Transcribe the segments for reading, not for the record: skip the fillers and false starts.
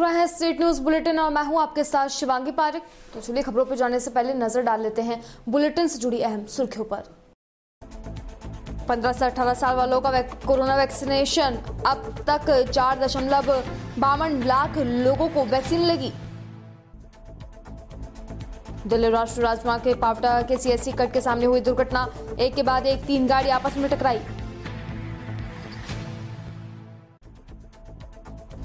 देख रहे हैं स्टेट न्यूज बुलेटिन और मैं हूं आपके साथ शिवांगी पारिक। तो चलिए खबरों पर जाने से पहले नजर डाल लेते हैं बुलेटिन से जुड़ी अहम सुर्खियों पर। 15 से 18 साल वालों का कोरोना वैक्सीनेशन, अब तक 4.52 लाख लोगों को वैक्सीन लगी। दिल्ली राष्ट्रीय राजमार्ग के पावटा के सीएससी कट के सामने हुई दुर्घटना, एक के बाद एक 3 गाड़ी आपस में टकराई।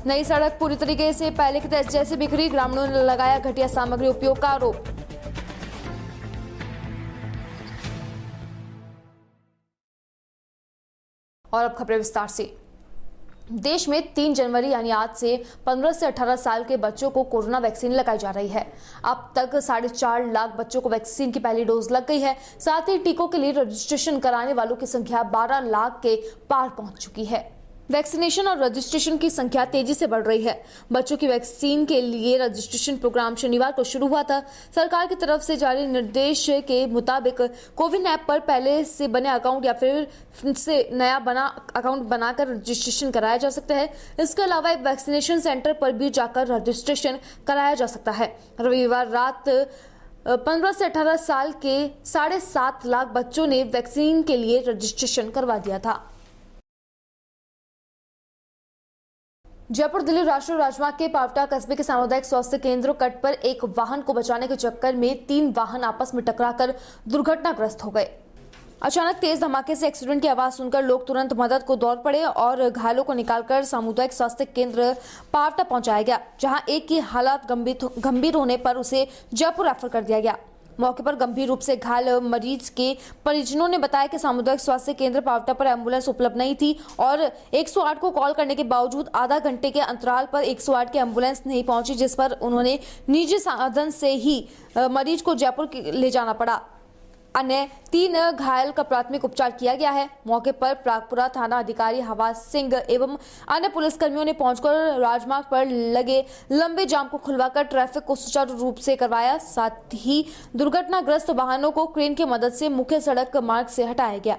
नई सड़क पूरी तरीके से पहले की तरह जैसे बिखरी, ग्रामीणों ने लगाया घटिया सामग्री उपयोग का आरोप। और अब खबरें विस्तार से। देश में 3 जनवरी यानी आज से 15 से 18 साल के बच्चों को कोरोना वैक्सीन लगाई जा रही है। अब तक 4.5 लाख बच्चों को वैक्सीन की पहली डोज लग गई है। साथ ही टीकों के लिए रजिस्ट्रेशन कराने वालों की संख्या 12 लाख के पार पहुंच चुकी है। वैक्सीनेशन और रजिस्ट्रेशन की संख्या तेजी से बढ़ रही है। बच्चों की वैक्सीन के लिए रजिस्ट्रेशन प्रोग्राम शनिवार को शुरू हुआ था। सरकार की तरफ से जारी निर्देश के मुताबिक कोविन ऐप पर पहले से बने अकाउंट या फिर से नया बना अकाउंट बनाकर रजिस्ट्रेशन कराया जा सकता है। इसके अलावा वैक्सीनेशन सेंटर पर भी जाकर रजिस्ट्रेशन कराया जा सकता है। रविवार रात 15 से 18 साल के 7.5 लाख बच्चों ने वैक्सीन के लिए रजिस्ट्रेशन करवा दिया था। जयपुर दिल्ली राष्ट्रीय राजमार्ग के पावटा कस्बे के सामुदायिक स्वास्थ्य केंद्र कट पर एक वाहन को बचाने के चक्कर में 3 वाहन आपस में टकराकर दुर्घटनाग्रस्त हो गए। अचानक तेज धमाके से एक्सीडेंट की आवाज सुनकर लोग तुरंत मदद को दौड़ पड़े और घायलों को निकालकर सामुदायिक स्वास्थ्य केंद्र पावटा पहुंचाया गया, जहां एक की हालत गंभीर होने पर उसे जयपुर रेफर कर दिया गया। मौके पर गंभीर रूप से घायल मरीज के परिजनों ने बताया कि सामुदायिक स्वास्थ्य केंद्र पावटा पर एम्बुलेंस उपलब्ध नहीं थी और 108 को कॉल करने के बावजूद आधा घंटे के अंतराल पर 108 की एम्बुलेंस नहीं पहुंची, जिस पर उन्होंने निजी साधन से ही मरीज को जयपुर ले जाना पड़ा। अन्य 3 घायल का प्राथमिक उपचार किया गया है। मौके पर प्रागपुरा थाना अधिकारी हवास सिंह एवं अन्य पुलिसकर्मियों ने पहुंचकर राजमार्ग पर लगे लंबे जाम को खुलवाकर ट्रैफिक को सुचारू रूप से करवाया। साथ ही दुर्घटनाग्रस्त वाहनों को क्रेन की मदद से मुख्य सड़क मार्ग से हटाया गया।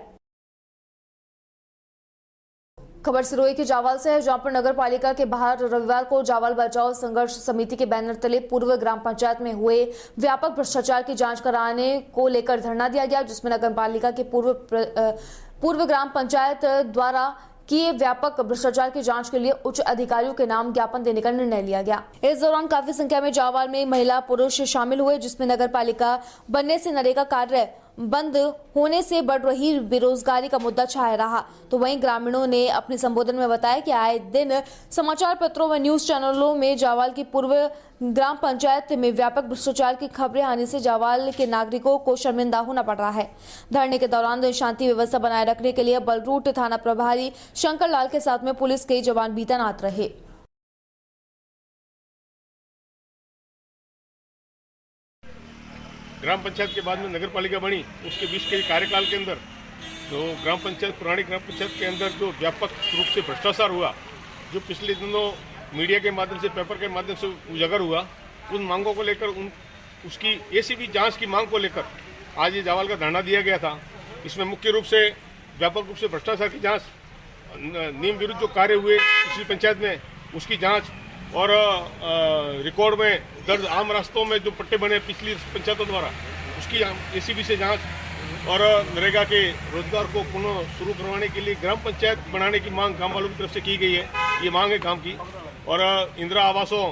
खबर सिरोही के जावल से है, जहां पर नगर पालिका के बाहर रविवार को जावल बचाओ संघर्ष समिति के बैनर तले पूर्व ग्राम पंचायत में हुए व्यापक भ्रष्टाचार की जांच कराने को लेकर धरना दिया गया, जिसमें नगर पालिका के पूर्व ग्राम पंचायत द्वारा किए व्यापक भ्रष्टाचार की जांच के लिए उच्च अधिकारियों के नाम ज्ञापन देने का निर्णय लिया गया। इस दौरान काफी संख्या में जावल में महिला पुरुष शामिल हुए, जिसमें नगर पालिका बनने से नरेगा कार्य बंद होने से बढ़ रही बेरोजगारी का मुद्दा छाया रहा। तो वहीं ग्रामीणों ने अपने संबोधन में बताया कि आए दिन समाचार पत्रों व न्यूज चैनलों में जावल की पूर्व ग्राम पंचायत में व्यापक भ्रष्टाचार की खबरें आने से जावल के नागरिकों को शर्मिंदा होना पड़ रहा है। धरने के दौरान शांति व्यवस्था बनाए रखने के लिए बलरूट थाना प्रभारी शंकर लाल के साथ में पुलिस के जवान भी तैनात रहे। ग्राम पंचायत के बाद में नगर पालिका बनी, उसके बीच के कार्यकाल के अंदर जो ग्राम पंचायत पुरानी ग्राम पंचायत के अंदर जो व्यापक रूप से भ्रष्टाचार हुआ, जो पिछले दिनों मीडिया के माध्यम से पेपर के माध्यम से उजागर हुआ, उन मांगों को लेकर उसकी एसीबी जांच की मांग को लेकर आज ये जावल का धरना दिया गया था। इसमें मुख्य रूप से व्यापक रूप से भ्रष्टाचार की जाँच, नियम विरुद्ध जो कार्य हुए पिछली पंचायत में उसकी जाँच और रिकॉर्ड में दर्ज आम रास्तों में जो पट्टे बने पिछली पंचायतों द्वारा उसकी एसीबी से जांच और नरेगा के रोजगार को पुनः शुरू करवाने के लिए ग्राम पंचायत बनाने की मांग गांव वालों की तरफ से की गई है। ये मांग है काम की। और इंदिरा आवासों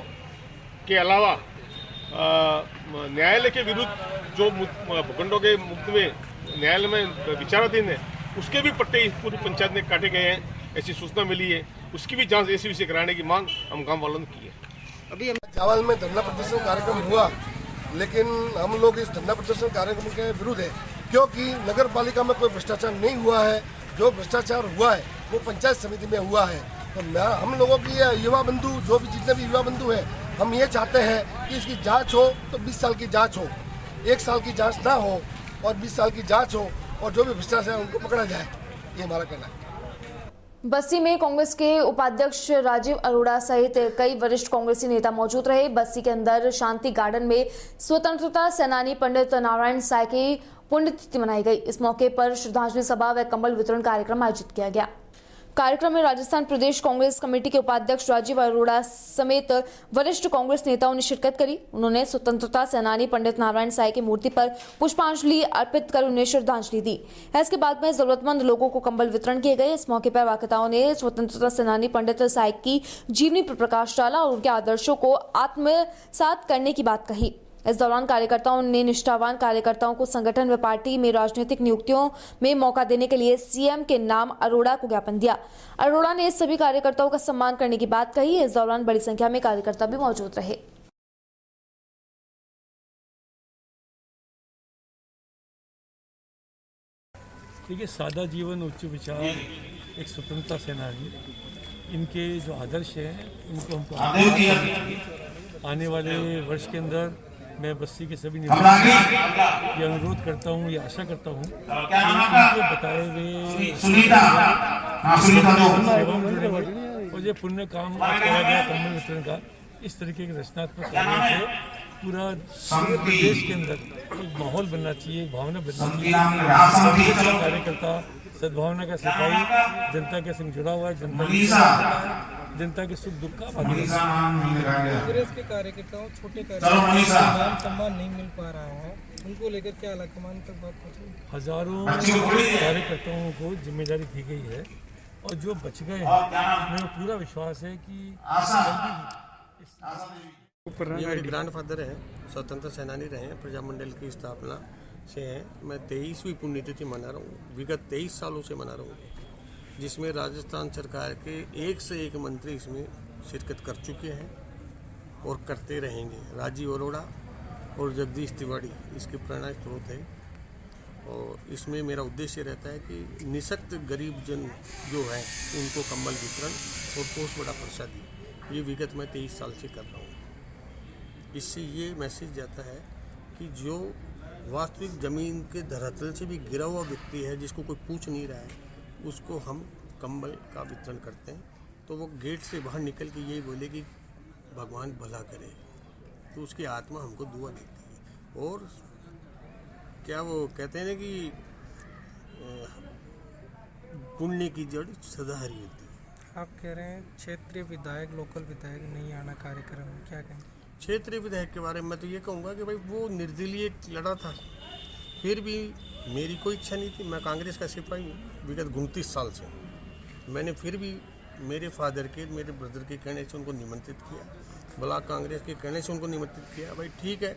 के अलावा न्यायालय के विरुद्ध जो भूखंडों के मुकदमे न्यायालय में विचाराधीन है, उसके भी पट्टे इस पूरी पंचायत में काटे गए हैं, ऐसी सूचना मिली है। उसकी भी जांच एसीबी से कराने की मांग हम गांव वालों ने की है। अभी जावल में धरना प्रदर्शन कार्यक्रम हुआ, लेकिन हम लोग इस धरना प्रदर्शन कार्यक्रम के विरुद्ध है, क्योंकि नगर पालिका में कोई भ्रष्टाचार नहीं हुआ है। जो भ्रष्टाचार हुआ है वो पंचायत समिति में हुआ है। तो हम लोगों की युवा बंधु, जो भी जितने भी युवा बंधु हैं, हम ये चाहते हैं कि इसकी जाँच हो तो 20 साल की जाँच हो, 1 साल की जाँच ना हो और 20 साल की जाँच हो और जो भी भ्रष्टाचार उनको पकड़ा जाए, ये हमारा कहना है। बस्सी में कांग्रेस के उपाध्यक्ष राजीव अरोड़ा सहित कई वरिष्ठ कांग्रेसी नेता मौजूद रहे। बस्सी के अंदर शांति गार्डन में स्वतंत्रता सेनानी पंडित नारायण साय की पुण्यतिथि मनाई गई। इस मौके पर श्रद्धांजलि सभा व कंबल वितरण कार्यक्रम आयोजित किया गया। कार्यक्रम में राजस्थान प्रदेश कांग्रेस कमेटी के उपाध्यक्ष राजीव अरोड़ा समेत वरिष्ठ कांग्रेस नेताओं ने शिरकत करी। उन्होंने स्वतंत्रता सेनानी पंडित नारायण साई की मूर्ति पर पुष्पांजलि अर्पित कर उन्हें श्रद्धांजलि दी। इसके बाद में जरूरतमंद लोगों को कंबल वितरण किए गए। इस मौके पर वक्ताओं ने स्वतंत्रता सेनानी पंडित साई की जीवनी पर प्रकाश डाला और उनके आदर्शों को आत्मसात करने की बात कही। इस दौरान कार्यकर्ताओं ने निष्ठावान कार्यकर्ताओं को संगठन व पार्टी में राजनीतिक नियुक्तियों में मौका देने के लिए सीएम के नाम अरोड़ा को ज्ञापन दिया। अरोड़ा ने सभी कार्यकर्ताओं का सम्मान करने की बात कही। इस दौरान बड़ी संख्या में कार्यकर्ता भी मौजूद रहे। देखिए, सादा जीवन उच्च विचार, एक स्वतंत्रता सेनानी, इनके जो आदर्श हैं इनको हमको आने वाले वर्ष के अंदर मैं बस्ती के सभी निवासियों ये अनुरोध करता हूँ, ये आशा करता हूँ कि उनके बताए हुए सेवा में जुड़ेंगे और ये पुण्य काम किया गया कंबल वितरण का इस तरीके के रचनात्मक कार्यों से पूरा प्रदेश के अंदर एक माहौल बनना चाहिए, एक भावना बनना चाहिए। कार्यकर्ता सद्भावना का सिपाही, जनता के संग जुड़ा हुआ है, जनता के सुख दुख का कांग्रेस के कार्यकर्ताओं छोटे कार्यकर्ताओं सम्मान नहीं मिल पा रहा है, उनको लेकर क्या अलग तक बात पहुंची? हजारों कार्यकर्ताओं को जिम्मेदारी दी गई है और जो बच गए हैं मेरा पूरा विश्वास है कि ये मेरे ग्रैंडफादर हैं, स्वतंत्र सेनानी रहे हैं, प्रजामंडल की स्थापना से हैं। मैं 23वीं पुण्यतिथि मना रहा हूँ, विगत 23 सालों से मना रहा हूँ, जिसमें राजस्थान सरकार के एक से एक मंत्री इसमें शिरकत कर चुके हैं और करते रहेंगे। राजीव अरोड़ा और जगदीश तिवारी इसके प्रेरणा स्रोत है और इसमें मेरा उद्देश्य रहता है कि निःशक्त गरीब जन जो हैं उनको कंबल वितरण और पोस्ट बड़ा प्रसादी, ये विगत मैं 23 साल से कर रहा हूँ। इससे ये मैसेज जाता है कि जो वास्तविक ज़मीन के धरातल से भी गिरा हुआ व्यक्ति है, जिसको कोई पूछ नहीं रहा है, उसको हम कंबल का वितरण करते हैं तो वो गेट से बाहर निकल के यही बोले कि भगवान भला करे, तो उसकी आत्मा हमको दुआ देती है। और क्या वो कहते हैं ना कि पुण्य की जड़ सदा हरी होती है। आप कह रहे हैं क्षेत्रीय विधायक, लोकल विधायक नहीं आना कार्यक्रम में, क्या कहें? क्षेत्रीय विधायक के बारे में मैं तो ये कहूँगा कि भाई वो निर्दलीय लड़ा था, फिर भी मेरी कोई इच्छा नहीं थी। मैं कांग्रेस का सिपाही हूँ विगत 29 साल से। मैंने फिर भी मेरे फादर के, मेरे ब्रदर के कहने से उनको निमंत्रित किया, ब्लॉक कांग्रेस के कहने से उनको निमंत्रित किया। भाई ठीक है,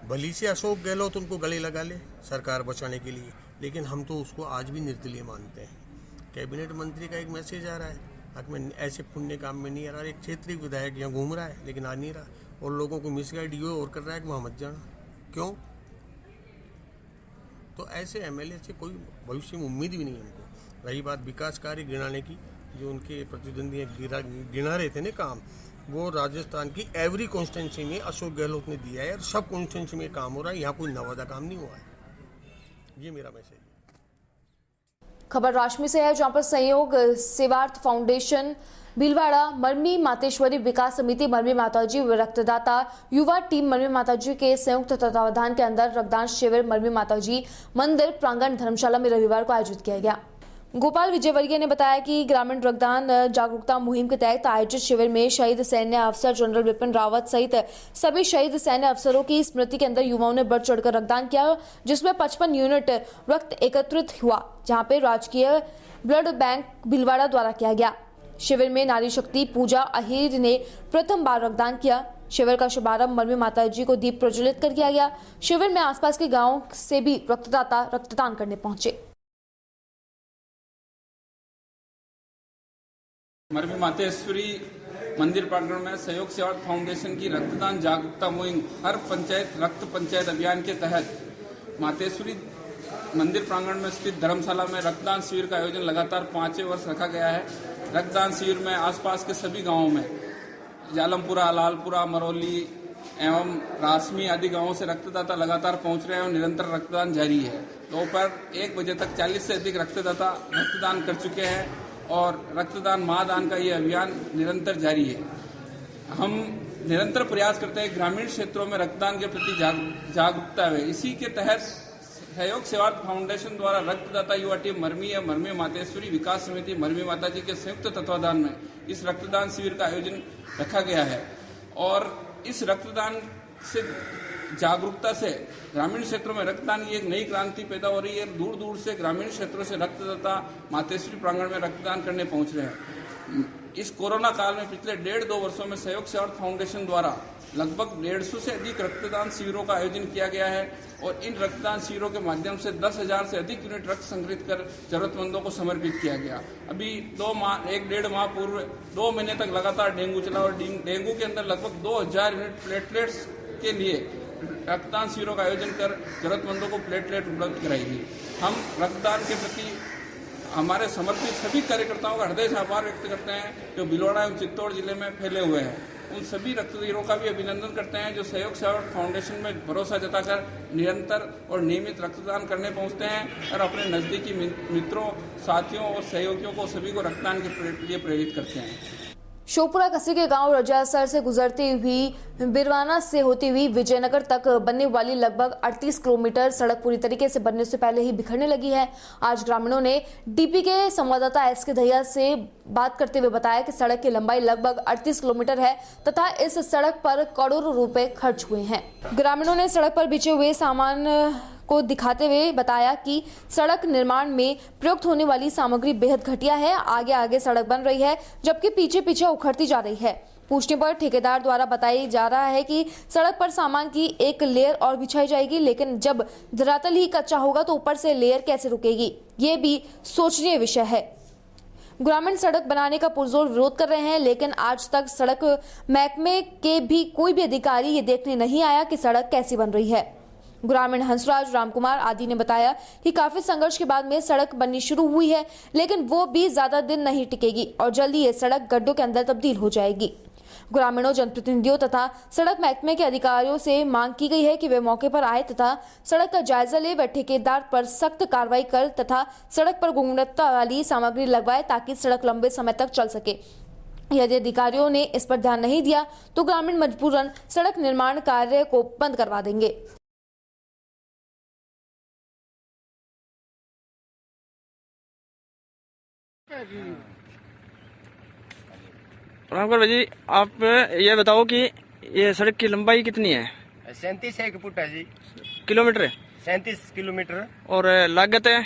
भली से अशोक गहलोत उनको गले लगा ले सरकार बचाने के लिए, लेकिन हम तो उसको आज भी निर्दलीय मानते हैं। कैबिनेट मंत्री का एक मैसेज आ रहा है कि मैं ऐसे पुण्य काम में नहीं आ रहा। एक क्षेत्रीय विधायक यहाँ घूम रहा है लेकिन आ नहीं रहा और लोगों को मिसगाइड ये और कर रहा है कि वहाँ मत जाना। क्यों? तो ऐसे एमएलए से कोई भविष्य में उम्मीद भी नहीं है हमको। रही बात विकास कार्य गिनाने की, जो उनके प्रतिद्वंदी गिना रहे थे ना काम, वो राजस्थान की एवरी कॉन्स्टिट्यूंसी में अशोक गहलोत ने दिया है और सब कॉन्स्टिट्यूंसी में काम हो रहा है। यहाँ कोई नवादा काम नहीं हुआ है। ये मेरा मैसेज है। खबर राशमी से है, जहां पर सहयोग सेवार्थ फाउंडेशन भीलवाड़ा, मरमी मातेश्वरी विकास समिति मरमी माताजी व रक्तदाता युवा टीम मरमी माताजी के संयुक्त तत्वावधान के अंदर रक्तदान शिविर मरमी माताजी मंदिर प्रांगण धर्मशाला में रविवार को आयोजित किया गया। गोपाल विजयवर्गीय ने बताया कि ग्रामीण रक्तदान जागरूकता मुहिम के तहत आयोजित शिविर में शहीद सैन्य अफसर जनरल विपिन रावत सहित सभी शहीद सैन्य अफसरों की स्मृति के अंदर युवाओं ने बढ़ चढ़कर रक्तदान किया, जिसमें 55 यूनिट रक्त एकत्रित हुआ, जहां पे राजकीय ब्लड बैंक भीलवाड़ा द्वारा किया गया। शिविर में नारी शक्ति पूजा अहिर ने प्रथम बार रक्तदान किया। शिविर का शुभारंभ मरमी माताजी को दीप प्रज्वलित कर किया गया। शिविर में आसपास के गांवों से भी रक्तदाता रक्तदान करने पहुंचे। मरमी मातेश्वरी मंदिर प्रांगण में सहयोग सेवा फाउंडेशन की रक्तदान जागरूकता मुहिम हर पंचायत रक्त पंचायत अभियान के तहत मातेश्वरी मंदिर प्रांगण में स्थित धर्मशाला में रक्तदान शिविर का आयोजन लगातार 5वें वर्ष रखा गया है। रक्तदान शिविर में आसपास के सभी गांवों में जालमपुरा, लालपुरा, मरौली एवं रासमी आदि गांवों से रक्तदाता लगातार पहुंच रहे हैं और निरंतर रक्तदान जारी है। दोपहर 1 बजे तक 40 से अधिक रक्तदाता रक्तदान कर चुके हैं और रक्तदान महादान का ये अभियान निरंतर जारी है। हम निरंतर प्रयास करते हैं ग्रामीण क्षेत्रों में रक्तदान के प्रति जागरूकता है। इसी के तहत सहयोग सेवार्थ फाउंडेशन द्वारा रक्तदाता युवा टीम मरमी मातेश्वरी विकास समिति मरमी माता जी के संयुक्त तत्वाधान में इस रक्तदान शिविर का आयोजन रखा गया है। और इस रक्तदान से जागरूकता से ग्रामीण क्षेत्रों में रक्तदान की एक नई क्रांति पैदा हो रही है। दूर दूर से ग्रामीण क्षेत्रों से रक्तदाता मातेश्वरी प्रांगण में रक्तदान करने पहुंच रहे हैं। इस कोरोना काल में पिछले 1.5-2 वर्षों में सहयोग सेवार्थ फाउंडेशन द्वारा लगभग 150 से अधिक रक्तदान शिविरों का आयोजन किया गया है और इन रक्तदान शिविरों के माध्यम से 10,000 से अधिक यूनिट रक्त संग्रहित कर जरूरतमंदों को समर्पित किया गया। अभी 1-1.5 माह पूर्व 2 महीने तक लगातार डेंगू चला और डेंगू के अंदर लगभग 2,000 यूनिट प्लेटलेट्स के लिए रक्तदान शिविरों का आयोजन कर जरूरतमंदों को प्लेटलेट उपलब्ध कराएगी। हम रक्तदान के प्रति हमारे समर्पित सभी कार्यकर्ताओं का हृदय से आभार व्यक्त करते हैं जो भिलवाड़ा एवं चित्तौड़ जिले में फैले हुए हैं। उन सभी रक्तदाताओं का भी अभिनंदन करते हैं जो सहयोग सेवार्थ फाउंडेशन में भरोसा जताकर निरंतर और नियमित रक्तदान करने पहुंचते हैं और अपने नजदीकी मित्रों, साथियों और सहयोगियों को सभी को रक्तदान के लिए प्रेरित करते हैं। शोपुरा कस्बे के गांव रजासर से गुजरती हुई बिरवाना से होती हुई विजयनगर तक बनने वाली लगभग 38 किलोमीटर सड़क पूरी तरीके से बनने से पहले ही बिखरने लगी है। आज ग्रामीणों ने डीपी के संवाददाता एस के दहिया से बात करते हुए बताया कि सड़क की लंबाई लगभग 38 किलोमीटर है तथा इस सड़क पर करोड़ों रुपए खर्च हुए हैं। ग्रामीणों ने सड़क पर बिछे हुए सामान को दिखाते हुए बताया कि सड़क निर्माण में प्रयुक्त होने वाली सामग्री बेहद घटिया है। आगे आगे सड़क बन रही है जबकि पीछे पीछे उखड़ती जा रही है। पूछने पर ठेकेदार द्वारा बताया जा रहा है कि सड़क पर सामान की एक लेयर और बिछाई जाएगी, लेकिन जब धरातल ही कच्चा होगा तो ऊपर से लेयर कैसे रुकेगी, ये भी सोचनीय विषय है। ग्रामीण सड़क बनाने का पुरजोर विरोध कर रहे हैं, लेकिन आज तक सड़क महकमे के भी कोई भी अधिकारी ये देखने नहीं आया कि सड़क कैसी बन रही है। ग्रामीण हंसराज, रामकुमार आदि ने बताया कि काफी संघर्ष के बाद में सड़क बननी शुरू हुई है, लेकिन वो भी ज्यादा दिन नहीं टिकेगी और जल्दी ये सड़क गड्ढों के अंदर तब्दील हो जाएगी। ग्रामीणों, जनप्रतिनिधियों तथा सड़क महकमे के अधिकारियों से मांग की गई है कि वे मौके पर आए तथा सड़क का जायजा ले व ठेकेदार पर सख्त कार्रवाई कर तथा सड़क पर गुणवत्ता वाली सामग्री लगवाए ताकि सड़क लंबे समय तक चल सके। यदि अधिकारियों ने इस पर ध्यान नहीं दिया तो ग्रामीण मजबूरन सड़क निर्माण कार्य को बंद करवा देंगे। रामकर भाई, आप ये बताओ कि ये सड़क की लंबाई कितनी है? 37 फुट है जी। किलोमीटर है? 37 किलोमीटर। और लागत है?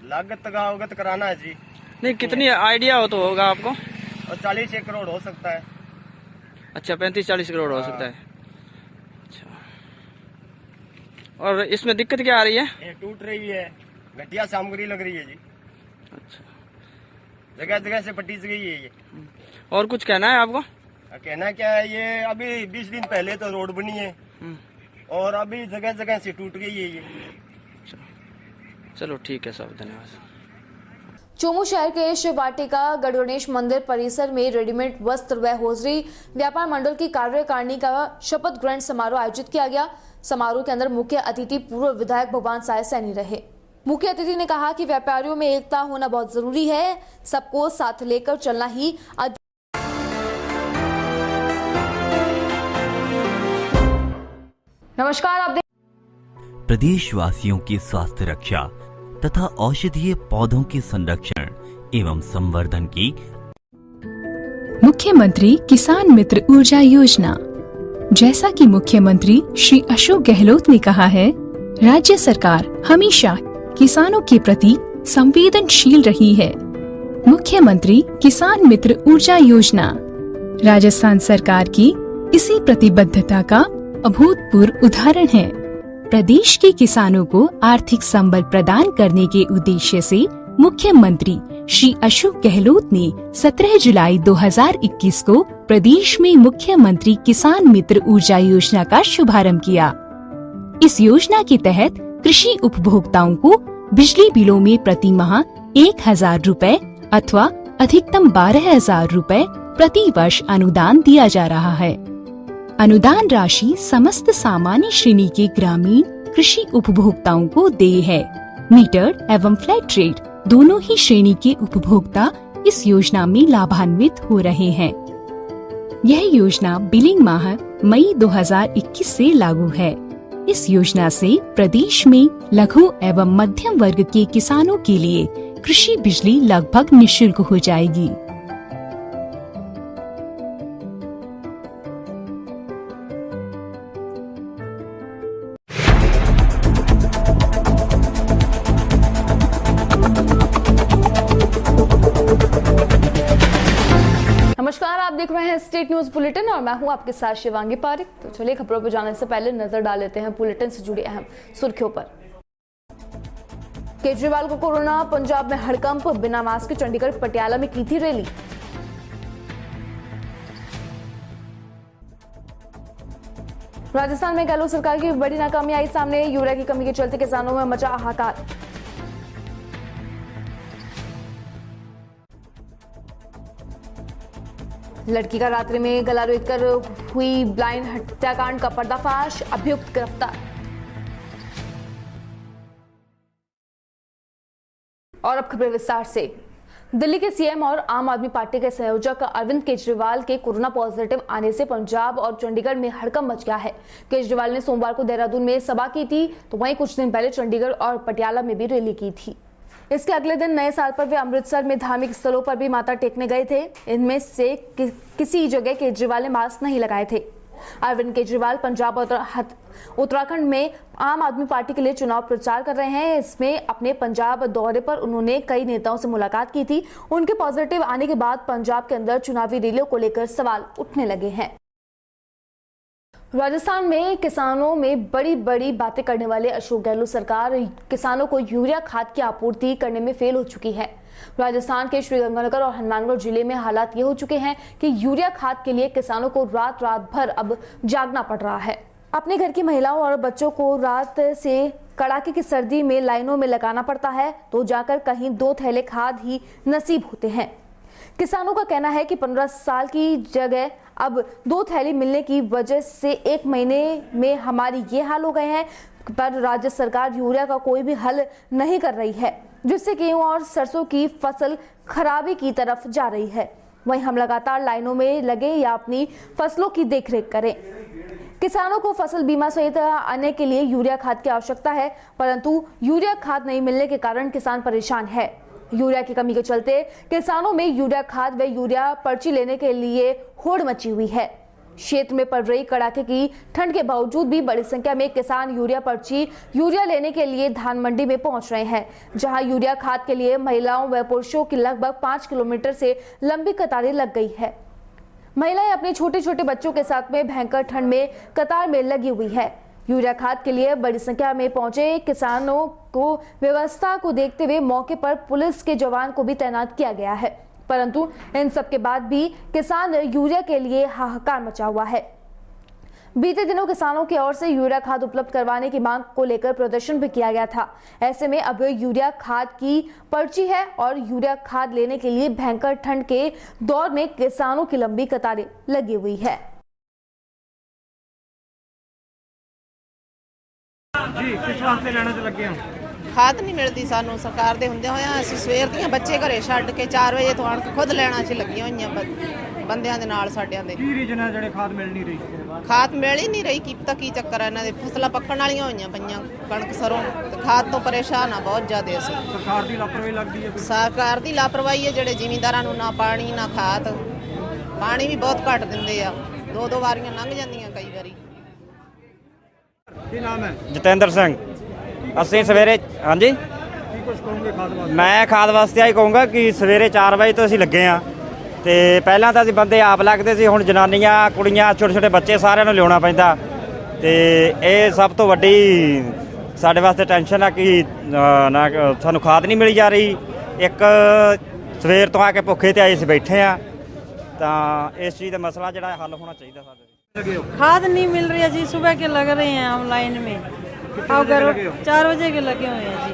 लागत का अवगत कराना है जी। नहीं, कितनी आइडिया हो तो होगा आपको? और 40 करोड़ हो सकता है। अच्छा, 35-40 करोड़ हो सकता है। अच्छा, और इसमें दिक्कत क्या आ रही है? ये टूट रही है, घटिया सामग्री लग रही है जी। अच्छा, जगह जगह से पट्टी गई है ये। और कुछ कहना है आपको? कहना क्या है, ये अभी 20 दिन पहले तो रोड बनी है और अभी जगह जगह से टूट गई है ये। चलो ठीक है साहब, धन्यवाद। चोमू शहर के शिव वाटिका गणगणेश मंदिर परिसर में रेडीमेड वस्त्र व होजरी व्यापार मंडल की कार्यकारिणी का शपथ ग्रहण समारोह आयोजित किया गया। समारोह के अंदर मुख्य अतिथि पूर्व विधायक भगवान साय सैनी रहे। मुख्य अतिथि ने कहा कि व्यापारियों में एकता होना बहुत जरूरी है, सबको साथ लेकर चलना ही। नमस्कार, आप प्रदेशवासियों की स्वास्थ्य रक्षा तथा औषधीय पौधों के संरक्षण एवं संवर्धन की मुख्यमंत्री किसान मित्र ऊर्जा योजना। जैसा कि मुख्यमंत्री श्री अशोक गहलोत ने कहा है, राज्य सरकार हमेशा किसानों के प्रति संवेदनशील रही है। मुख्यमंत्री किसान मित्र ऊर्जा योजना राजस्थान सरकार की इसी प्रतिबद्धता का अभूतपूर्व उदाहरण है। प्रदेश के किसानों को आर्थिक संबल प्रदान करने के उद्देश्य से मुख्यमंत्री श्री अशोक गहलोत ने 17 जुलाई 2021 को प्रदेश में मुख्यमंत्री किसान मित्र ऊर्जा योजना का शुभारंभ किया। इस योजना के तहत कृषि उपभोक्ताओं को बिजली बिलों में प्रति माह 1,000 रूपए अथवा अधिकतम 12,000 रूपए प्रति वर्ष अनुदान दिया जा रहा है। अनुदान राशि समस्त सामान्य श्रेणी के ग्रामीण कृषि उपभोक्ताओं को देय है। मीटर्ड एवं फ्लैट रेट दोनों ही श्रेणी के उपभोक्ता इस योजना में लाभान्वित हो रहे हैं। यह योजना बिलिंग माह मई 2021 से लागू है। इस योजना से प्रदेश में लघु एवं मध्यम वर्ग के किसानों के लिए कृषि बिजली लगभग निःशुल्क हो जाएगी। नमस्कार, आप देख रहे हैं स्टेट न्यूज बुलेटिन और मैं हूं आपके साथ शिवांगी पारिक। तो चलिए खबरों पर जाने से पहले नजर डाल लेते हैं बुलेटिन से जुड़ी अहम सुर्खियों पर। केजरीवाल को कोरोना, पंजाब में हड़कंप, बिना मास्क के चंडीगढ़ पटियाला में की थी रैली। राजस्थान में गहलोत सरकार की बड़ी नाकामी आई सामने, यूरिया की कमी के चलते किसानों में मचा हाहाकार। लड़की का रात्रि में गला रेत कर हुई ब्लाइंड हत्याकांड का पर्दाफाश, अभियुक्त गिरफ्तार। और अब खबरें विस्तार से। दिल्ली के सीएम और आम आदमी पार्टी के संयोजक अरविंद केजरीवाल के कोरोना पॉजिटिव आने से पंजाब और चंडीगढ़ में हड़कंप मच गया है। केजरीवाल ने सोमवार को देहरादून में सभा की थी, तो वहीं कुछ दिन पहले चंडीगढ़ और पटियाला में भी रैली की थी। इसके अगले दिन नए साल पर वे अमृतसर में धार्मिक स्थलों पर भी माथा टेकने गए थे। इनमें से किसी जगह केजरीवाल ने मास्क नहीं लगाए थे। अरविंद केजरीवाल पंजाब और उत्तराखंड में आम आदमी पार्टी के लिए चुनाव प्रचार कर रहे हैं। इसमें अपने पंजाब दौरे पर उन्होंने कई नेताओं से मुलाकात की थी। उनके पॉजिटिव आने के बाद पंजाब के अंदर चुनावी रैलियों को लेकर सवाल उठने लगे हैं। राजस्थान में किसानों में बड़ी बड़ी बातें करने वाले अशोक गहलोत सरकार किसानों को यूरिया खाद की आपूर्ति करने में फेल हो चुकी है। राजस्थान के श्रीगंगानगर और हनुमानगढ़ जिले में हालात ये हो चुके हैं कि यूरिया खाद के लिए किसानों को रात भर अब जागना पड़ रहा है। अपने घर की महिलाओं और बच्चों को रात से कड़ाके की सर्दी में लाइनों में लगाना पड़ता है, तो जाकर कहीं 2 थैले खाद ही नसीब होते हैं। किसानों का कहना है कि 15 साल की जगह अब 2 थैली मिलने की वजह से 1 महीने में हमारी ये हाल हो गए हैं, पर राज्य सरकार यूरिया का कोई भी हल नहीं कर रही है, जिससे गेहूं और सरसों की फसल खराबी की तरफ जा रही है। वहीं हम लगातार लाइनों में लगे या अपनी फसलों की देखरेख करें। किसानों को फसल बीमा सहित आने के लिए यूरिया खाद की आवश्यकता है, परंतु यूरिया खाद नहीं मिलने के कारण किसान परेशान है। यूरिया की कमी के चलते किसानों में यूरिया खाद व यूरिया पर्ची लेने के लिए होड़ मची हुई है। क्षेत्र में पड़ रही कड़ाके की ठंड के बावजूद भी बड़ी संख्या में किसान यूरिया लेने के लिए धान मंडी में पहुंच रहे हैं, जहां यूरिया खाद के लिए महिलाओं व पुरुषों की लगभग 5 किलोमीटर से लंबी कतारें लग गई है। महिलाएं अपने छोटे छोटे बच्चों के साथ में भयंकर ठंड में कतार में लगी हुई है। यूरिया खाद के लिए बड़ी संख्या में पहुंचे किसानों को व्यवस्था को देखते हुए मौके पर पुलिस के जवान को भी तैनात किया गया है, परंतु इन सब के बाद भी किसान यूरिया के लिए हाहाकार मचा हुआ है। बीते दिनों किसानों की ओर से यूरिया खाद उपलब्ध करवाने की मांग को लेकर प्रदर्शन भी किया गया था। ऐसे में अब यूरिया खाद की पर्ची है और यूरिया खाद लेने के लिए भयंकर ठंड के दौर में किसानों की लंबी कतारें लगी हुई है। जी किस वास्ते लेना ते लगे हो? खाद नहीं मिलती सानू सरकार दे हुंदे होया ਅਸੀਂ ਸਵੇਰ ਦੀਆਂ ਬੱਚੇ ਘਰੇ ਛੱਡ ਕੇ 4 ਵਜੇ ਤੋਂ ਆਣ ਕੇ ਖੁਦ ਲੈਣਾ ਚ ਲੱਗੀਆਂ ਹੋਈਆਂ ਬੰਦਿਆਂ ਦੇ ਨਾਲ ਸਾਡਿਆਂ ਦੇ। ਕੀ ਰੀਜਨ ਹੈ ਜਿਹੜੇ ਖਾਦ ਮਿਲ ਨਹੀਂ ਰਹੀ? ਖਾਦ ਮਿਲ ਹੀ ਨਹੀਂ ਰਹੀ, ਕੀ ਪਤਾ ਕੀ ਚੱਕਰ ਹੈ ਇਹਨਾਂ ਦੇ। ਫਸਲਾਂ ਪੱਕਣ ਵਾਲੀਆਂ ਹੋਈਆਂ ਪਈਆਂ, ਕਣਕ ਸਰੋਂ, ਤੇ ਖਾਦ ਤੋਂ ਪਰੇਸ਼ਾਨ ਆ ਬਹੁਤ ਜ਼ਿਆਦਾ ਅਸੀਂ। ਸਰਕਾਰ ਦੀ ਲਾਪਰਵਾਹੀ ਲੱਗਦੀ ਹੈ? ਸਰਕਾਰ ਦੀ ਲਾਪਰਵਾਹੀ ਹੈ, ਜਿਹੜੇ ਜ਼ਿਮੀਂਦਾਰਾਂ ਨੂੰ ਨਾ ਪਾਣੀ ਨਾ ਖਾਦ, ਪਾਣੀ ਵੀ ਬਹੁਤ ਘੱਟ ਦਿੰਦੇ ਆ, 2-2 ਵਾਰੀਆਂ ਲੰਘ ਜਾਂਦੀਆਂ ਕਈ ਵਾਰੀ। ਕੀ ਨਾਮ ਹੈ? ਜਤਿੰਦਰ ਸਿੰਘ। ਅਸੀਂ ਸਵੇਰੇ ਹਾਂਜੀ ਕੀ ਕੁਝ ਕਹੋਗੇ ਖਾਦ ਵਾਸਤੇ? ਮੈਂ ਖਾਦ ਵਾਸਤੇ ਆਈ ਕਹੂੰਗਾ ਕਿ ਸਵੇਰੇ 4 ਵਜੇ ਤੋਂ ਅਸੀਂ ਲੱਗੇ ਆ, ਤੇ ਪਹਿਲਾਂ ਤਾਂ ਅਸੀਂ ਬੰਦੇ ਆਪ ਲੱਗਦੇ ਸੀ, ਹੁਣ ਜਨਾਨੀਆਂ ਕੁੜੀਆਂ ਛੋਟੇ ਛੋਟੇ ਬੱਚੇ ਸਾਰਿਆਂ ਨੂੰ ਲਿਆਉਣਾ ਪੈਂਦਾ, ਤੇ ਇਹ ਸਭ ਤੋਂ ਵੱਡੀ ਸਾਡੇ ਵਾਸਤੇ ਟੈਨਸ਼ਨ ਆ ਕਿ ਨਾ ਸਾਨੂੰ ਖਾਦ ਨਹੀਂ ਮਿਲੀ ਜਾ ਰਹੀ। ਇੱਕ ਸਵੇਰ ਤੋਂ ਆ ਕੇ ਭੁੱਖੇ ਤੇ ਆਏ ਸੀ ਬੈਠੇ ਆ, ਤਾਂ ਇਸ ਚੀਜ਼ ਦਾ ਮਸਲਾ ਜਿਹੜਾ ਹੱਲ होना चाहिए ਸਾਡੇ। खाद नहीं मिल रही है जी, सुबह के लग रहे हैं हम लाइन में। 4 बजे के लगे हुए हैं जी।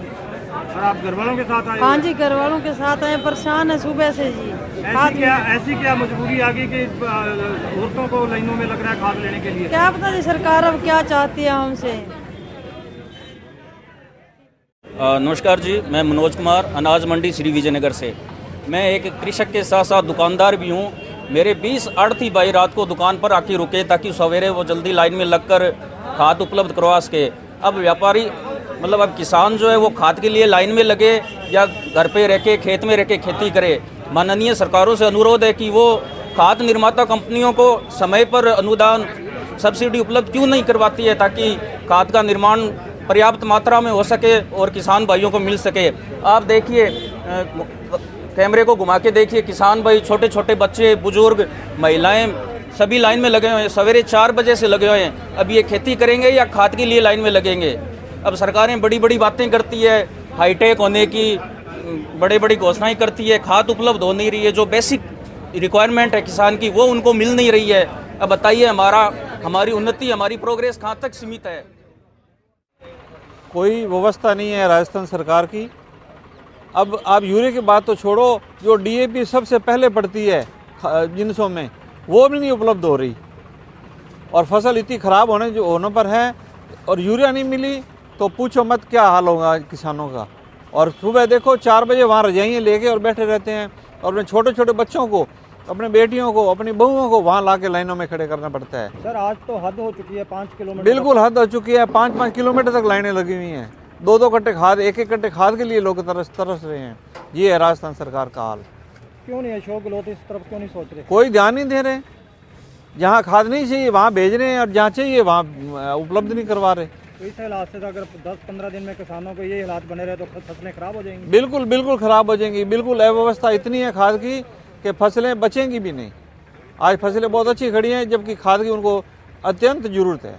और आप घर वालों के साथ आए? हाँ जी, घर वालों के साथ आए, परेशान है सुबह से जी। ऐसी क्या मजबूरी आ गई कि औरतों को लाइनों में लग रहा है खाद लेने के लिए? क्या पता जी सरकार अब क्या चाहती है हमसे। नमस्कार जी, मैं मनोज कुमार, अनाज मंडी श्री विजयनगर से। मैं एक कृषक के साथ साथ दुकानदार भी हूँ मेरे 20 आढ़ती भाई रात को दुकान पर आके रुके ताकि सवेरे वो जल्दी लाइन में लगकर खाद उपलब्ध करवा सके। अब व्यापारी मतलब अब किसान जो है वो खाद के लिए लाइन में लगे या घर पे रह के खेत में रह के खेती करे। माननीय सरकारों से अनुरोध है कि वो खाद निर्माता कंपनियों को समय पर अनुदान सब्सिडी उपलब्ध क्यों नहीं करवाती है ताकि खाद का निर्माण पर्याप्त मात्रा में हो सके और किसान भाइयों को मिल सके। आप देखिए, कैमरे को घुमा के देखिए, किसान भाई, छोटे छोटे बच्चे, बुजुर्ग, महिलाएं सभी लाइन में लगे हुए हैं। सवेरे 4 बजे से लगे हुए हैं। अब ये खेती करेंगे या खाद के लिए लाइन में लगेंगे। अब सरकारें बड़ी बड़ी बातें करती है, हाईटेक होने की बड़ी बड़ी घोषणाएं करती है, खाद उपलब्ध हो नहीं रही है। जो बेसिक रिक्वायरमेंट है किसान की वो उनको मिल नहीं रही है। अब बताइए हमारी उन्नति, हमारी प्रोग्रेस कहाँ तक सीमित है। कोई व्यवस्था नहीं है राजस्थान सरकार की। अब आप यूरिया की बात तो छोड़ो, जो DAP सबसे पहले पड़ती है जिनसों में, वो भी नहीं उपलब्ध हो रही और फसल इतनी ख़राब होने पर है। और यूरिया नहीं मिली तो पूछो मत क्या हाल होगा किसानों का। और सुबह देखो 4 बजे वहाँ रजाइयाँ लेके और बैठे रहते हैं और अपने छोटे छोटे बच्चों को, अपने बेटियों को, अपनी बहुओं को वहाँ ला के लाइनों में खड़े करना पड़ता है। सर आज तो हद हो चुकी है, 5 किलोमीटर। बिल्कुल हद हो चुकी है। 5-5 किलोमीटर तक लाइनें लगी हुई हैं। 2-2 कट्टे खाद, 1-1 कट्टे खाद के लिए लोग तरस रहे हैं। ये है राजस्थान सरकार का हाल। क्यों नहीं अशोक गहलोत इस तरफ क्यों नहीं सोच रहे? कोई ध्यान नहीं दे रहे। जहाँ खाद नहीं चाहिए वहाँ भेज रहे हैं और जहाँ चाहिए वहाँ उपलब्ध नहीं करवा रहे। तो इस हालात से अगर 10-15 दिन में किसानों को ये हालात बने रहे तो फसलें खराब हो जाएंगी। बिल्कुल बिल्कुल खराब हो जाएंगी। बिल्कुल अव्यवस्था इतनी है खाद की कि फसलें बचेंगी भी नहीं। आज फसलें बहुत अच्छी खड़ी हैं जबकि खाद की उनको अत्यंत जरूरत है।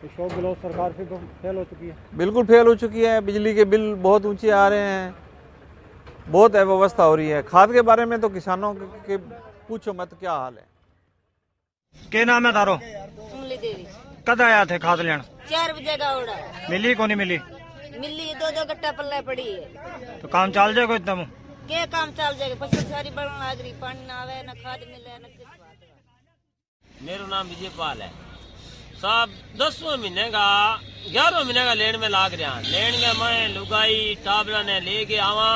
अशोक गहलोत सरकार फिर फेल हो चुकी है। बिल्कुल फेल हो चुकी है। बिजली के बिल बहुत ऊंचे आ रहे हैं, बहुत अव्यवस्था हो रही है। खाद के बारे में तो किसानों के पूछो मत क्या हाल है। क्या नाम है तारो? उमली देवी। कद आया थे खाद लेना? 4 बजे का उड़ा। मिली को नहीं मिली? मिली 2-2 कट्टा पल्ला पड़ी है। तो काम चल जाएगा एकदम? क्या काम चल जाएगा? फसल सारी बढ़ने लग रही, पानी ना आवे, ना खाद मिले, ना किस बात। मेरा नाम विजयपाल है साहब। 10वें महीने का 11वें महीने का लेन में लाग रहा। लेन में मैं लुगाई टाबरा ने ले के आवा,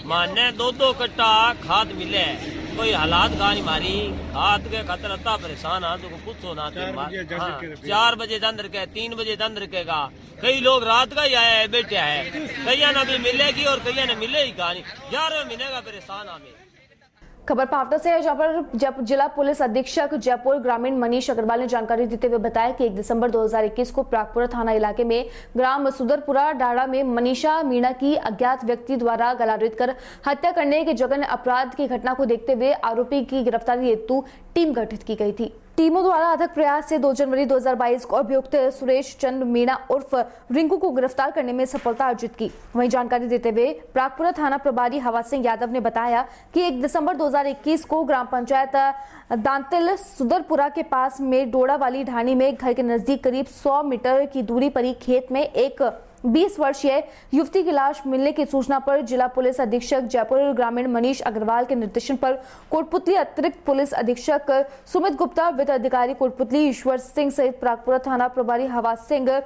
माने 2-2 कट्टा खाद मिले। कोई हालात का नहीं मारी खाद के खतर अता परेशान आ तो पूछो ना। 4 बजे अंदर के 3 बजे अंदर के का कई लोग रात का ही आए बैठे है। कईया ने भी मिलेगी और कईया ने मिले ही कहा नहीं। 11वें महीने का परेशान हमें। खबर पावटा से है जहां पर जिला पुलिस अधीक्षक जयपुर ग्रामीण मनीष अग्रवाल ने जानकारी देते हुए बताया कि 1 दिसंबर 2021 को प्रागपुरा थाना इलाके में ग्राम सुदरपुरा डाड़ा में मनीषा मीणा की अज्ञात व्यक्ति द्वारा गला रेत कर हत्या करने के जघन्य अपराध की घटना को देखते हुए आरोपी की गिरफ्तारी हेतु टीम गठित की गई थी। टीमों द्वारा अथक प्रयास से 2 जनवरी 2022 को अभियुक्त सुरेश चंद्र मीणा उर्फ रिंकू को गिरफ्तार करने में सफलता अर्जित की। वहीं जानकारी देते हुए प्रागपुरा थाना प्रभारी हवा सिंह यादव ने बताया कि 1 दिसंबर 2021 को ग्राम पंचायत दांतिल सुदरपुरा के पास में डोड़ा वाली ढाणी में घर के नजदीक करीब 100 मीटर की दूरी पर ही खेत में एक 20 वर्षीय युवती की लाश मिलने की सूचना पर जिला पुलिस अधीक्षक जयपुर ग्रामीण मनीष अग्रवाल के निर्देशन पर कोटपुतली अतिरिक्त पुलिस अधीक्षक सुमित गुप्ता, वित्त अधिकारी कोटपुतली ईश्वर सिंह सहित प्रागपुरा थाना प्रभारी हवा सिंह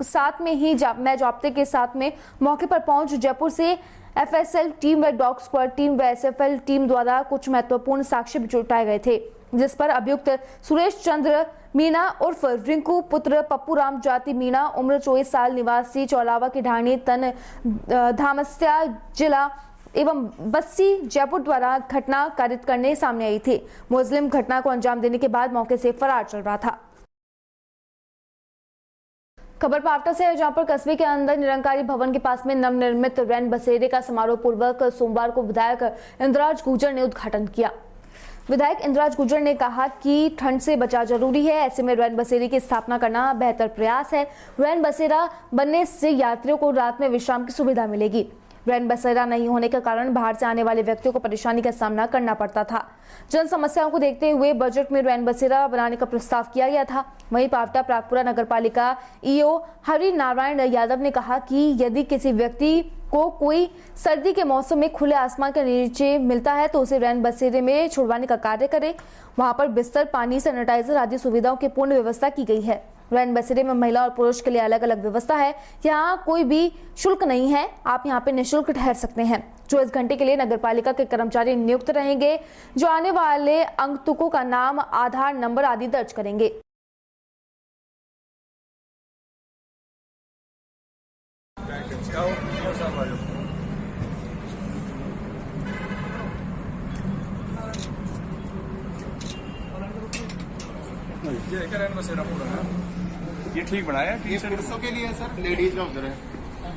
साथ में ही मैं जाब्ते के साथ में मौके पर पहुंच जयपुर से FSL टीम व डॉग स्क्वाड टीम व SFL टीम द्वारा कुछ महत्वपूर्ण साक्ष्य जुटाए गए थे, जिस पर अभियुक्त सुरेश चंद्र मीणा उर्फ रिंकू पुत्र पप्पू राम जाति मीणा उम्र 24 साल निवासी चौलावा की ढाणी तन धामस्या जिला एवं बस्सी जयपुर द्वारा घटना कारित करने सामने आई थी। मुस्लिम घटना को अंजाम देने के बाद मौके से फरार चल रहा था। खबर पावटा से है जहां पर कस्बे के अंदर निरंकारी भवन के पास में नवनिर्मित रैन बसेरे का समारोह पूर्वक सोमवार को विधायक इंद्राज गुर्जर ने उद्घाटन किया। विधायक इंद्राज गुर्जर ने कहा कि ठंड से बचाव जरूरी है, ऐसे में रैन बसेरे की स्थापना करना बेहतर प्रयास है। रैन बसेरा बनने से यात्रियों को रात में विश्राम की सुविधा मिलेगी। रैन बसेरा नहीं होने के कारण बाहर से आने वाले व्यक्तियों को परेशानी का सामना करना पड़ता था। जन समस्याओं को देखते हुए बजट में रैन बसेरा बनाने का प्रस्ताव किया गया था। वहीं पावटा प्रागपुरा नगरपालिका EO हरि नारायण यादव ने कहा कि यदि किसी व्यक्ति को कोई सर्दी के मौसम में खुले आसमान के नीचे मिलता है तो उसे रैन बसेरे में छुड़वाने का कार्य करे। वहां पर बिस्तर, पानी, सैनिटाइजर आदि सुविधाओं की पूर्ण व्यवस्था की गई है। रैन बसेरे में महिला और पुरुष के लिए अलग अलग व्यवस्था है। यहाँ कोई भी शुल्क नहीं है, आप यहाँ पे निःशुल्क ठहर सकते हैं। 24 घंटे के लिए नगर पालिका के कर्मचारी नियुक्त रहेंगे जो आने वाले आगंतुकों का नाम, आधार नंबर आदि दर्ज करेंगे। ये ठीक बनाया है। ये पुरुषों के लिए सर, लेडीज का उधर है।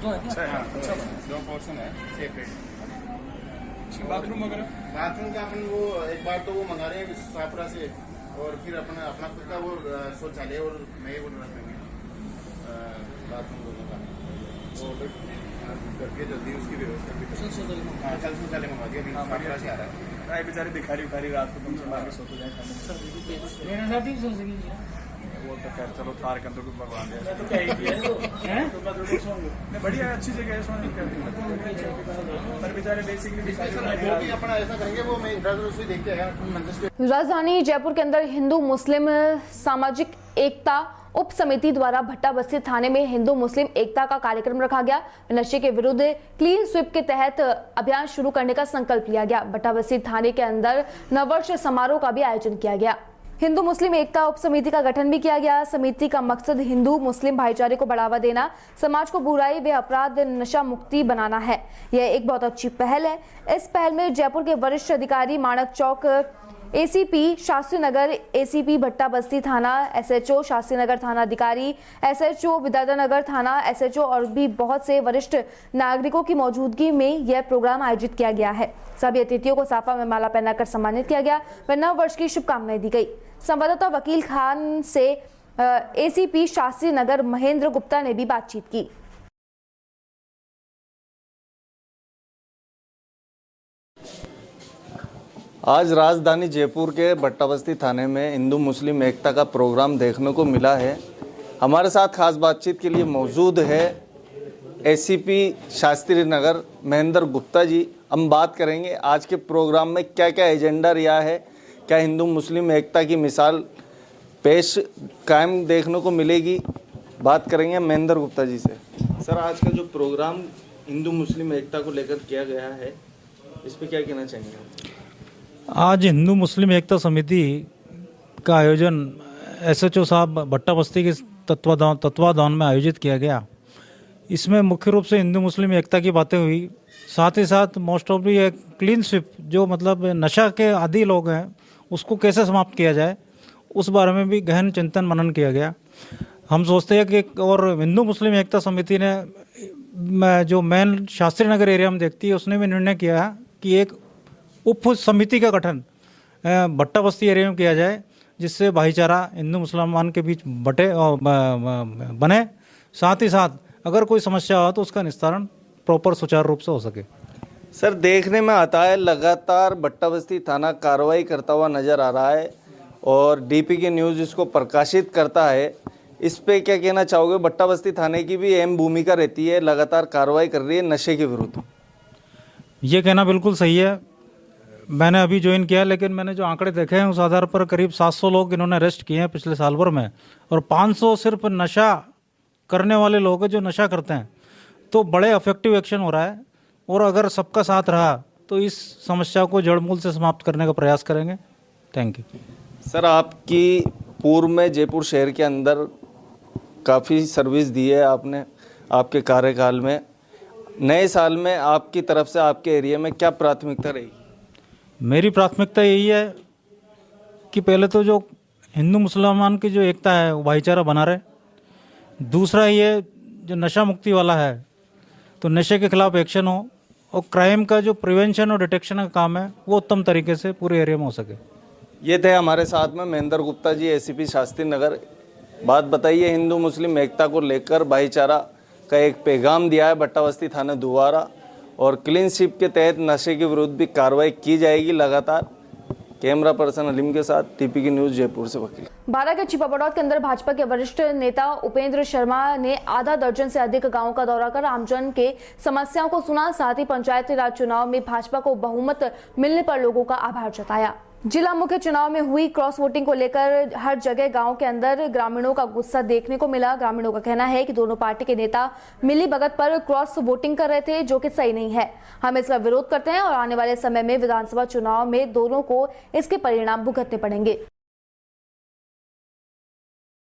अच्छा है, अच्छा दो पोर्शन है सेपरेट। बाथरूम वगैरह, बाथरूम का अपन वो एक बार तो वो मंगा रहे हैं साफरा से, और फिर अपना खुद का वो शौचालय और नए वो रखेंगे बाथरूम दोनों का। वो करके जल्दी उसकी व्यवस्था भी कल शौचालय मंगा दिया, साफरा से आ रहा है। बेचारी दिखारी रात को तुमसे बाकी सो तो जाए वो तो खैर चलो थार के अंदर कुछ भगवान है बढ़िया अच्छी जगह है सोने पर बेचारे बेसिकली अपना ऐसा करेंगे वो मैं रसोई देख के आया। राजधानी जयपुर के अंदर हिंदू मुस्लिम सामाजिक एकता उप समिति द्वारा भट्टा बस्ती थाने में हिंदू मुस्लिम एकता का कार्यक्रम रखा गया। नशे के विरुद्ध क्लीन स्वीप के तहत अभियान शुरू करने का संकल्प लिया गया। भट्टा बस्ती थाने के अंदर नववर्ष समारोह का भी आयोजन किया गया। हिंदू मुस्लिम एकता उप समिति का गठन भी किया गया। समिति का मकसद हिंदू मुस्लिम भाईचारे को बढ़ावा देना, समाज को बुराई व अपराध नशा मुक्ति बनाना है। यह एक बहुत अच्छी पहल है। इस पहल में जयपुर के वरिष्ठ अधिकारी, माणक चौक एसीपी शास्त्री नगर, एसीपी भट्टा बस्ती थाना, एसएचओ शास्त्री नगर थाना अधिकारी, एसएचओ विद्याधर थाना एसएचओ और भी बहुत से वरिष्ठ नागरिकों की मौजूदगी में यह प्रोग्राम आयोजित किया गया है। सभी अतिथियों को साफा में माला पहनाकर सम्मानित किया गया व नव वर्ष की शुभकामनाएं दी गई। संवाददाता वकील खान से एसीपी शास्त्री नगर महेंद्र गुप्ता ने भी बातचीत की। आज राजधानी जयपुर के भट्टा बस्ती थाने में हिंदू मुस्लिम एकता का प्रोग्राम देखने को मिला है। हमारे साथ खास बातचीत के लिए मौजूद है एसीपी शास्त्री नगर महेंद्र गुप्ता जी। हम बात करेंगे आज के प्रोग्राम में क्या क्या एजेंडा रहा है, क्या हिंदू मुस्लिम एकता की मिसाल पेश कायम देखने को मिलेगी। बात करेंगे महेंद्र गुप्ता जी से। सर, आज का जो प्रोग्राम हिंदू मुस्लिम एकता को लेकर किया गया है, इस पर क्या कहना चाहेंगे? आज हिंदू मुस्लिम एकता समिति का आयोजन एसएचओ साहब भट्टा बस्ती के तत्वाधान में आयोजित किया गया। इसमें मुख्य रूप से हिंदू मुस्लिम एकता की बातें हुई, साथ ही साथ मोस्ट ऑफ ये क्लीन स्वीप जो मतलब नशा के आदी लोग हैं उसको कैसे समाप्त किया जाए, उस बारे में भी गहन चिंतन मनन किया गया। हम सोचते हैं कि और हिंदू मुस्लिम एकता समिति ने जो मेन शास्त्री नगर एरिया में देखती है उसने भी निर्णय किया कि एक उप समिति का गठन भट्टा बस्ती एरिया में किया जाए, जिससे भाईचारा हिंदू मुसलमान के बीच बने, साथ ही साथ अगर कोई समस्या हो तो उसका निस्तारण प्रॉपर सुचारू रूप से हो सके। सर, देखने में आता है लगातार भट्टा बस्ती थाना कार्रवाई करता हुआ नज़र आ रहा है और डीपी की न्यूज़ इसको प्रकाशित करता है। इस पे क्या कहना चाहोगे? भट्टा बस्ती थाने की भी अहम भूमिका रहती है, लगातार कार्रवाई कर रही है नशे के विरुद्ध। ये कहना बिल्कुल सही है। मैंने अभी ज्वाइन किया, लेकिन मैंने जो आंकड़े देखे हैं उस आधार पर करीब 700 लोग इन्होंने अरेस्ट किए हैं पिछले साल भर में, और 500 सिर्फ नशा करने वाले लोग हैं जो नशा करते हैं। तो बड़े इफेक्टिव एक्शन हो रहा है और अगर सबका साथ रहा तो इस समस्या को जड़मूल से समाप्त करने का प्रयास करेंगे। Thank you. सर, आपकी पूर्व में जयपुर शहर के अंदर काफ़ी सर्विस दी है आपने आपके कार्यकाल में। नए साल में आपकी तरफ से आपके एरिया में क्या प्राथमिकता रहेगी? मेरी प्राथमिकता यही है कि पहले तो जो हिंदू मुसलमान की जो एकता है वो भाईचारा बना रहे। दूसरा ये जो नशा मुक्ति वाला है तो नशे के खिलाफ एक्शन हो, और क्राइम का जो प्रिवेंशन और डिटेक्शन का काम है वो उत्तम तरीके से पूरे एरिया में हो सके। ये थे हमारे साथ में महेंद्र गुप्ता जी, एसीपी शास्त्री नगर। बात बताइए, हिंदू मुस्लिम एकता को लेकर भाईचारा का एक पैगाम दिया है भट्टा बस्ती थाना दोबारा, और क्लीन स्वीप के तहत नशे के विरुद्ध भी कार्रवाई की जाएगी लगातार। कैमरा पर्सन अलीम के साथ टीपी की न्यूज़ जयपुर से वकील। बारा के छिपाबड़ौद के अंदर भाजपा के वरिष्ठ नेता उपेंद्र शर्मा ने आधा दर्जन से अधिक गांवों का दौरा कर आमजन के समस्याओं को सुना। साथ ही पंचायती राज चुनाव में भाजपा को बहुमत मिलने पर लोगों का आभार जताया। जिला मुख्य चुनाव में हुई क्रॉस वोटिंग को लेकर हर जगह गांव के अंदर ग्रामीणों का गुस्सा देखने को मिला। ग्रामीणों का कहना है कि दोनों पार्टी के नेता मिली भगत पर क्रॉस वोटिंग कर रहे थे, जो कि सही नहीं है। हम इसका विरोध करते हैं और आने वाले समय में विधानसभा चुनाव में दोनों को इसके परिणाम भुगतने पड़ेंगे।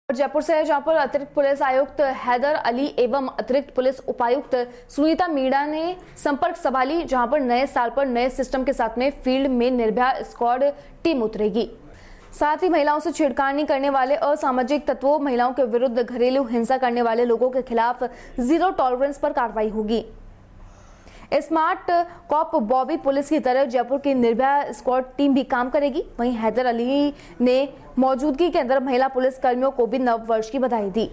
जयपुर से है, जहां पर अतिरिक्त पुलिस आयुक्त हैदर अली एवं अतिरिक्त पुलिस उपायुक्त सुनीता मीणा ने संपर्क सभा ली, जहां पर नए साल पर नए सिस्टम के साथ में फील्ड में निर्भया स्क्वाड टीम उतरेगी। साथ ही महिलाओं से छेड़खानी करने वाले असामाजिक तत्वों, महिलाओं के विरुद्ध घरेलू हिंसा करने वाले लोगों के खिलाफ जीरो टॉलरेंस पर कार्रवाई होगी। स्मार्ट कॉप बॉबी पुलिस की तरह जयपुर की निर्भया स्क्वाड टीम भी काम करेगी। वहीं हैदर अली ने मौजूदगी के अंदर महिला पुलिस कर्मियों को भी नव वर्ष की बधाई दी।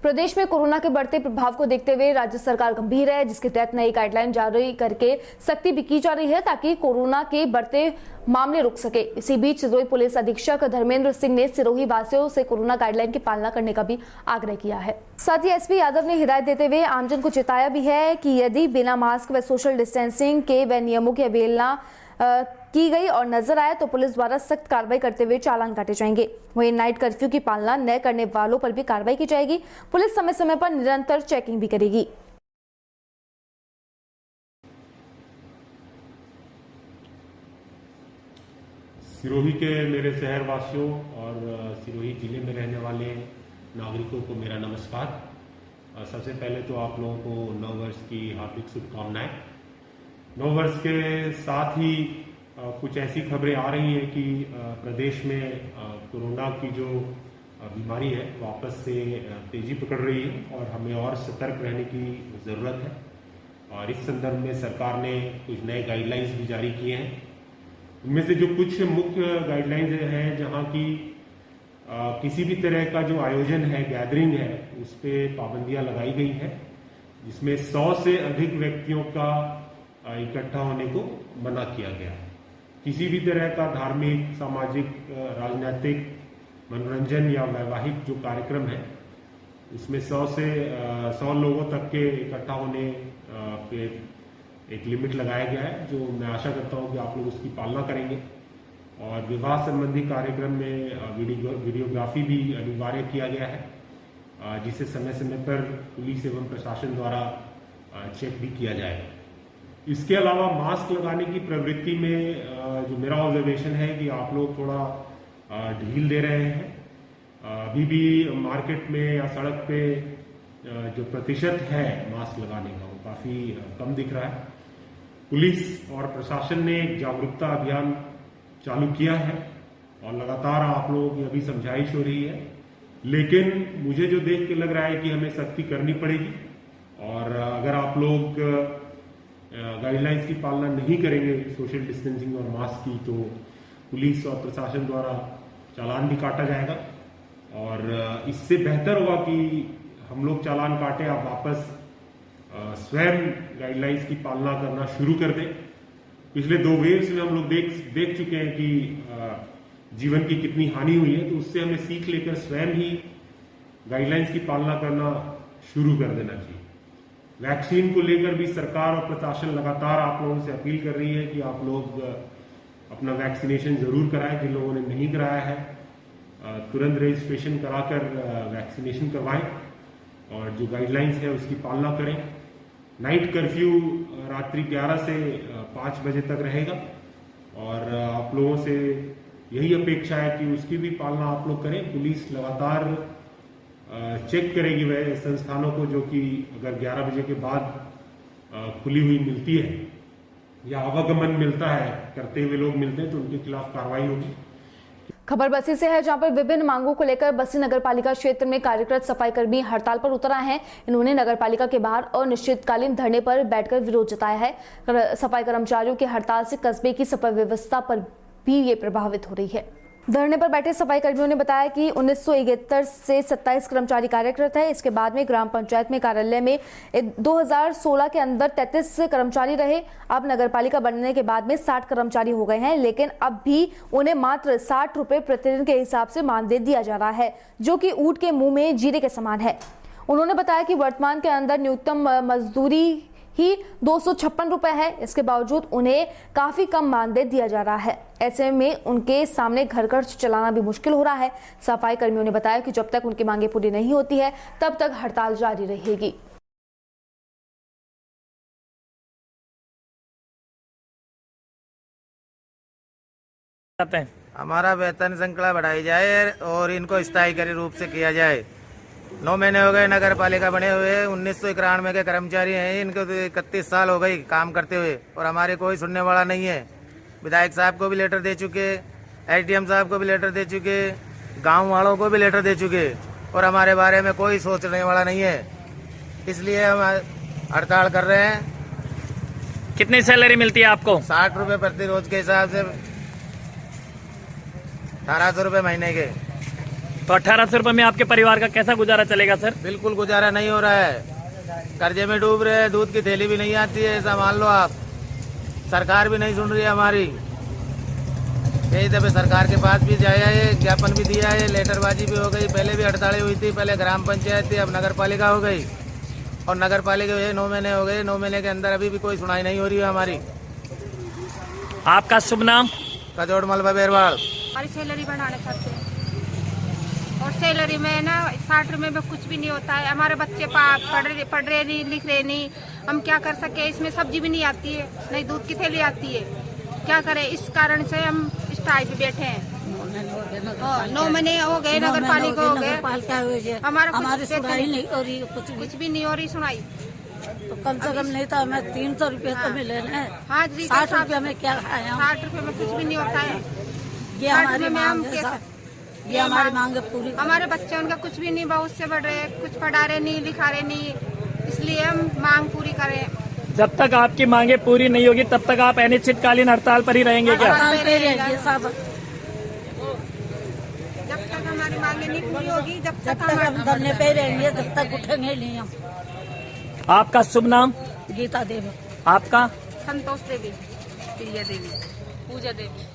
प्रदेश में कोरोना के बढ़ते प्रभाव को देखते हुए राज्य सरकार गंभीर है, जिसके तहत नई गाइडलाइन जारी करके सख्ती भी की जा रही है ताकि कोरोना के बढ़ते मामले रुक सके। इसी बीच सिरोही पुलिस अधीक्षक धर्मेंद्र सिंह ने सिरोही वासियों से कोरोना गाइडलाइन की पालना करने का भी आग्रह किया है। साथ ही एसपी यादव ने हिदायत देते हुए आमजन को चेताया भी है कि यदि बिना मास्क व सोशल डिस्टेंसिंग के व नियमों की अवहेलना की गई और नजर आए तो पुलिस द्वारा सख्त कार्रवाई करते हुए चालान काटे जाएंगे। वहीं नाइट कर्फ्यू की पालना न करने वालों पर भी कार्रवाई की जाएगी। पुलिस समय समय पर निरंतर चेकिंग भी करेगी। सिरोही के मेरे शहरवासियों और सिरोही जिले में रहने वाले नागरिकों को मेरा नमस्कार। सबसे पहले तो आप लोगों को नव वर्ष की हार्दिक शुभकामनाएं। नव वर्ष के साथ ही कुछ ऐसी खबरें आ रही हैं कि प्रदेश में कोरोना की जो बीमारी है वापस से तेजी पकड़ रही है और हमें और सतर्क रहने की ज़रूरत है। और इस संदर्भ में सरकार ने कुछ नए गाइडलाइंस भी जारी किए हैं। उनमें से जो कुछ मुख्य गाइडलाइंस हैं जहां की किसी भी तरह का जो आयोजन है, गैदरिंग है, उस पर पाबंदियां लगाई गई है, जिसमें 100 से अधिक व्यक्तियों का इकट्ठा होने को मना किया गया है। किसी भी तरह का धार्मिक, सामाजिक, राजनीतिक, मनोरंजन या वैवाहिक जो कार्यक्रम है उसमें 100 लोगों तक के इकट्ठा होने पे एक लिमिट लगाया गया है, जो मैं आशा करता हूं कि आप लोग उसकी पालना करेंगे। और विवाह संबंधी कार्यक्रम में वीडियोग्राफी भी अनिवार्य किया गया है, जिसे समय समय पर पुलिस एवं प्रशासन द्वारा चेक भी किया जाएगा। इसके अलावा मास्क लगाने की प्रवृत्ति में जो मेरा ऑब्जर्वेशन है कि आप लोग थोड़ा ढील दे रहे हैं। अभी भी मार्केट में या सड़क पे जो प्रतिशत है मास्क लगाने का वो काफ़ी कम दिख रहा है। पुलिस और प्रशासन ने एक जागरूकता अभियान चालू किया है और लगातार आप लोगों की अभी समझाइश हो रही है, लेकिन मुझे जो देख के लग रहा है कि हमें सख्ती करनी पड़ेगी। और अगर आप लोग गाइडलाइंस की पालना नहीं करेंगे सोशल डिस्टेंसिंग और मास्क की, तो पुलिस और प्रशासन द्वारा चालान भी काटा जाएगा। और इससे बेहतर होगा कि हम लोग चालान काटे, आप वापस स्वयं गाइडलाइंस की पालना करना शुरू कर दें। पिछले 2 वेव्स में हम लोग देख चुके हैं कि जीवन की कितनी हानि हुई है, तो उससे हमें सीख लेकर स्वयं ही गाइडलाइंस की पालना करना शुरू कर देना चाहिए। वैक्सीन को लेकर भी सरकार और प्रशासन लगातार आप लोगों से अपील कर रही है कि आप लोग अपना वैक्सीनेशन जरूर कराएं। जिन लोगों ने नहीं कराया है तुरंत रजिस्ट्रेशन कराकर वैक्सीनेशन करवाएं और जो गाइडलाइंस है उसकी पालना करें। नाइट कर्फ्यू रात्रि 11 से 5 बजे तक रहेगा और आप लोगों से यही अपेक्षा है कि उसकी भी पालना आप लोग करें। पुलिस लगातार चेक करेगी वह संस्थानों को जो कि अगर 11 बजे के बाद खुली हुई मिलती है या आवागमन मिलता है, करते हुए लोग मिलते हैं, तो उनके खिलाफ कार्रवाई होगी। खबर बस्ती से है, जहां पर विभिन्न मांगों को लेकर बस्ती नगरपालिका क्षेत्र में कार्यरत सफाई कर्मी हड़ताल पर उतर आए हैं। इन्होंने नगरपालिका के बाहर अनिश्चितकालीन धरने पर बैठकर विरोध जताया है। सफाई कर्मचारियों की हड़ताल से कस्बे की सफाई व्यवस्था पर भी ये प्रभावित हो रही है। धरने पर बैठे सफाई कर्मियों ने बताया कि 1971 से 27 कर्मचारी कार्यरत है। इसके बाद में ग्राम पंचायत में कार्यालय में 2016 के अंदर 33 कर्मचारी रहे। अब नगरपालिका बनने के बाद में 60 कर्मचारी हो गए हैं, लेकिन अब भी उन्हें मात्र 60 रुपए प्रतिदिन के हिसाब से मानदेय दिया जा रहा है, जो कि ऊंट के मुंह में जीरे के समान है। उन्होंने बताया कि वर्तमान के अंदर न्यूनतम मजदूरी ही 256 रुपए है। इसके बावजूद उन्हें काफी कम मानदेय दिया जा रहा है। ऐसे में उनके सामने घर खर्च चलाना भी मुश्किल हो रहा है। सफाई कर्मियों ने बताया कि जब तक उनकी मांगे पूरी नहीं होती है तब तक हड़ताल जारी रहेगी। हमारा वेतन श्रृंखला बढ़ाई जाए और इनको स्थायी रूप से किया जाए। 9 महीने हो गए नगर पालिका बने हुए, 1991 के कर्मचारी हैं, इनको 31 साल हो गई काम करते हुए और हमारे कोई सुनने वाला नहीं है। विधायक साहब को भी लेटर दे चुके, एसडीएम साहब को भी लेटर दे चुके, गांव वालों को भी लेटर दे चुके और हमारे बारे में कोई सोचने वाला नहीं है। इसलिए हम हड़ताल कर रहे हैं। कितनी सैलरी मिलती है आपको? 60 रुपये प्रति रोज के हिसाब से 1800 रुपये महीने के। तो 1800 रुपये में आपके परिवार का कैसा गुजारा चलेगा सर? बिल्कुल गुजारा नहीं हो रहा है, कर्जे में डूब रहे हैं, दूध की थैली भी नहीं आती है, ऐसा मान लो आप। सरकार भी नहीं सुन रही है हमारी। कई दफे सरकार के पास भी जाया है, ज्ञापन भी दिया है, लेटरबाजी भी हो गई। पहले भी हड़तालें हुई थी, पहले ग्राम पंचायत थी, अब नगर पालिका हो गई और नगर पालिका हुए 9 महीने हो गए। 9 महीने के अंदर अभी भी कोई सुनाई नहीं हो रही है हमारी। आपका शुभ नाम? कजोड़ मलबा बेरवाल। हमारी सैलरी बढ़ाना चाहते हैं और सैलरी में ना 60 रुपये में कुछ भी नहीं होता है। हमारे बच्चे पढ़ रहे नहीं, लिख रहे नहीं, हम क्या कर सके? इसमें सब्जी भी नहीं आती है, नहीं दूध की थैली आती है, क्या करें? इस कारण से हम स्ट्राइक पे बैठे हैं। 9 महीने हो गए नगर पालिका हो गए, हमारी सुनाई नहीं हो रही, कुछ भी नहीं हो रही सुनाई। तो कम से कम नहीं तो हमें 300 रुपये तो मिले ना। हाँ जी, 60 रुपये में क्या खाए? 60 रुपये में कुछ भी नहीं होता है। ये हमारी मांग है, ये हमारी मांग पूरी। हमारे बच्चे उनका कुछ भी नहीं, बहुत से बढ़ रहे, कुछ पढ़ा रहे नहीं, लिखा रहे नहीं, इसलिए हम मांग पूरी करें। जब तक आपकी मांगे पूरी नहीं होगी तब तक आप अनिश्चितकालीन हड़ताल पर ही रहेंगे क्या? जब तक हमारी मांगे नहीं पूरी होगी, जब तक हम धरने पे रहेंगे, जब तक उठेंगे नहीं हम। आपका शुभ नाम? गीता देवी। आपका? संतोष देवी, प्रिया देवी, पूजा देवी।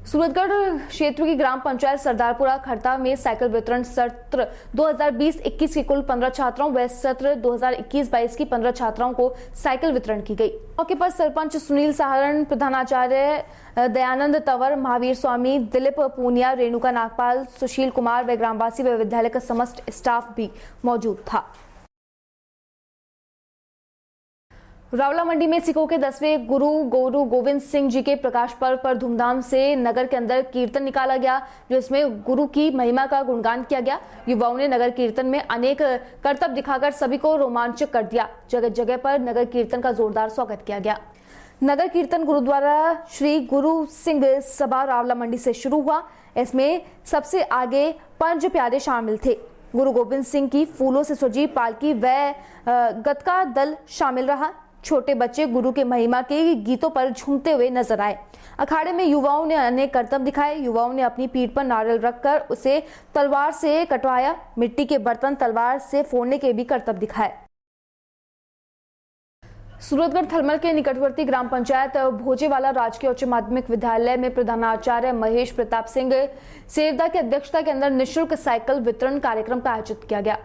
सूरतगढ़ क्षेत्र की ग्राम पंचायत सरदारपुरा खड़ता में साइकिल वितरण सत्र 2020-21 के कुल 15 छात्राओं व सत्र 2021-22 की 15 छात्राओं को साइकिल वितरण की गई। मौके पर सरपंच सुनील सहारण, प्रधानाचार्य दयानंद तंवर, महावीर स्वामी, दिलीप पूनिया, रेणुका नागपाल, सुशील कुमार व ग्रामवासी व विद्यालय का समस्त स्टाफ भी मौजूद था। रावला मंडी में सिखों के 10वें गुरु गोविंद सिंह जी के प्रकाश पर्व पर धूमधाम से नगर के अंदर कीर्तन निकाला गया, जिसमें गुरु की महिमा का गुणगान किया गया। युवाओं ने नगर कीर्तन में अनेक करतब दिखाकर सभी को रोमांचक कर दिया। जगह जगह पर नगर कीर्तन का जोरदार स्वागत किया गया। नगर कीर्तन गुरुद्वारा श्री गुरु सिंह सभा रावला मंडी से शुरू हुआ। इसमें सबसे आगे पंज प्यारे शामिल थे। गुरु गोविंद सिंह की फूलों से सजी पालकी व गतका दल शामिल रहा। छोटे बच्चे गुरु के महिमा के गीतों पर झूमते हुए नजर आए। अखाड़े में युवाओं ने अनेक करतब दिखाए। युवाओं ने अपनी पीठ पर नारियल रखकर उसे तलवार से कटवाया। मिट्टी के बर्तन तलवार से फोड़ने के भी करतब दिखाए। सूरतगढ़ थलमल के निकटवर्ती ग्राम पंचायत भोजेवाला राजकीय उच्च माध्यमिक विद्यालय में प्रधानाचार्य महेश प्रताप सिंह सेवदा की अध्यक्षता के अंदर निःशुल्क साइकिल वितरण कार्यक्रम का आयोजित किया गया।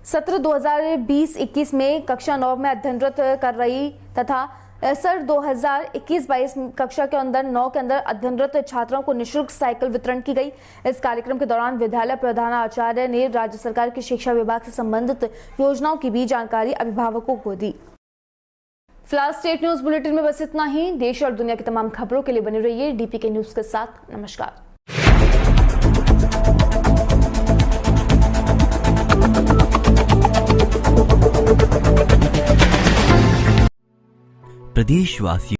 सत्र 2020-21 में कक्षा 9 में अध्ययनरत कर रही तथा सत्र 2021-22 कक्षा के अंदर 9 के अंदर अध्ययनरत छात्रों को निःशुल्क साइकिल वितरण की गई। इस कार्यक्रम के दौरान विद्यालय प्रधानाचार्य ने राज्य सरकार की शिक्षा विभाग से संबंधित योजनाओं की भी जानकारी अभिभावकों को दी। फिलहाल स्टेट न्यूज बुलेटिन में बस इतना ही। देश और दुनिया की तमाम खबरों के लिए बने रहिए डीपीके न्यूज के साथ। नमस्कार। प्रदेशवासियों